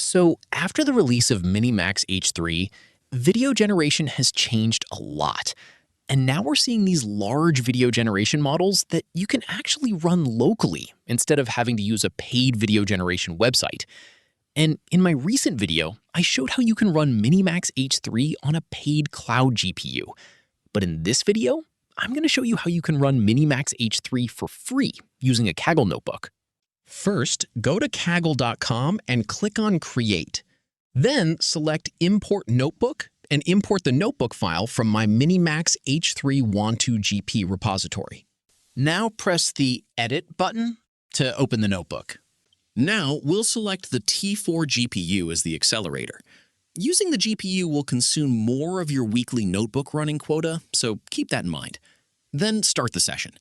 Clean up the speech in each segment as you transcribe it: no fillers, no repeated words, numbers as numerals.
So after the release of MiniMax H3, video generation has changed a lot. And now we're seeing these large video generation models that you can actually run locally instead of having to use a paid video generation website. And in my recent video, I showed how you can run MiniMax H3 on a paid cloud GPU. But in this video, I'm going to show you how you can run MiniMax H3 for free using a Kaggle notebook. First, go to Kaggle.com and click on Create. Then select Import Notebook and import the notebook file from my MiniMax H3 Wantu GP repository. Now press the Edit button to open the notebook. Now we'll select the T4 GPU as the accelerator. Using the GPU will consume more of your weekly notebook running quota, so keep that in mind. Then start the session.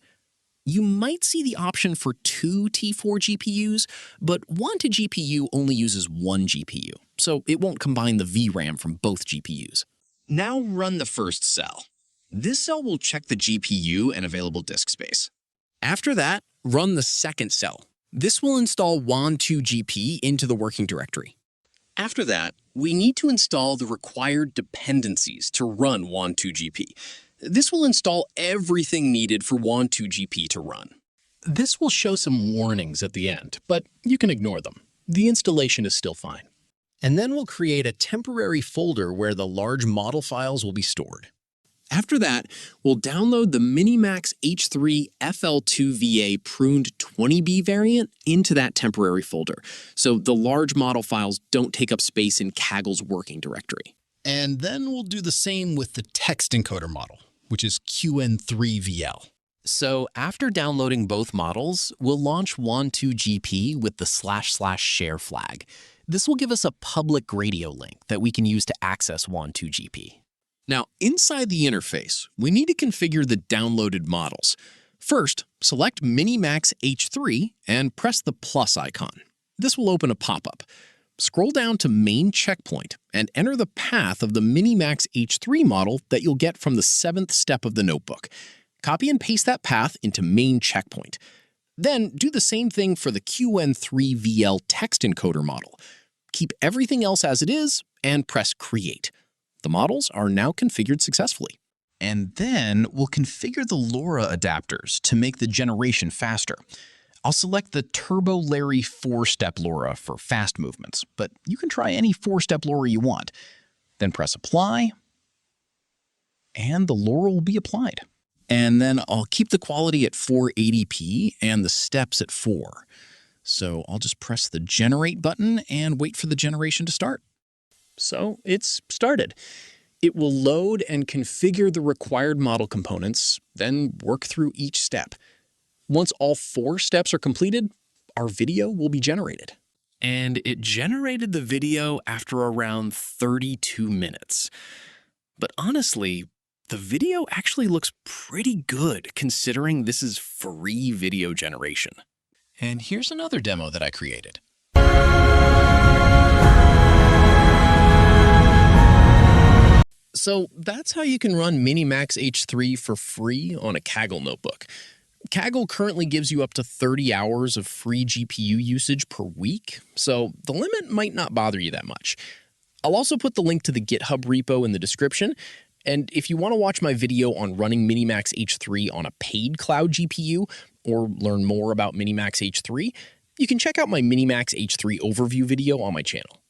You might see the option for 2 T4 GPUs, but Wantu GPU only uses 1 GPU, so it won't combine the VRAM from both GPUs. Now run the first cell. This cell will check the GPU and available disk space. After that, run the second cell. This will install Wantu GP into the working directory. After that, we need to install the required dependencies to run Wantu GP. This will install everything needed for Wantu GP to run. This will show some warnings at the end, but you can ignore them. The installation is still fine. And then we'll create a temporary folder where the large model files will be stored. After that, we'll download the MiniMax H3 FL2VA pruned 20B variant into that temporary folder, so the large model files don't take up space in Kaggle's working directory. And then we'll do the same with the text encoder model, which is QN3VL. So after downloading both models, we'll launch Wantu GP with the //share flag. This will give us a public radio link that we can use to access Wantu GP. Now, inside the interface, we need to configure the downloaded models. First, select MiniMax H3 and press the plus icon. This will open a pop-up. Scroll down to Main Checkpoint and enter the path of the MiniMax H3 model that you'll get from the 7th step of the notebook. Copy and paste that path into Main Checkpoint. Then do the same thing for the QN3VL text encoder model. Keep everything else as it is and press Create. The models are now configured successfully. And then we'll configure the LoRa adapters to make the generation faster. I'll select the Turbo Larry 4-step LoRa for fast movements, but you can try any 4-step LoRa you want. Then press Apply, and the LoRa will be applied. And then I'll keep the quality at 480p and the steps at 4. So I'll just press the Generate button and wait for the generation to start. So it's started. It will load and configure the required model components, then work through each step. Once all 4 steps are completed, our video will be generated. And it generated the video after around 32 minutes. But honestly, the video actually looks pretty good considering this is free video generation. And here's another demo that I created. So that's how you can run MiniMax H3 for free on a Kaggle notebook. Kaggle currently gives you up to 30 hours of free GPU usage per week, so the limit might not bother you that much. I'll also put the link to the GitHub repo in the description, and if you want to watch my video on running MiniMax H3 on a paid cloud GPU or learn more about MiniMax H3, you can check out my MiniMax H3 overview video on my channel.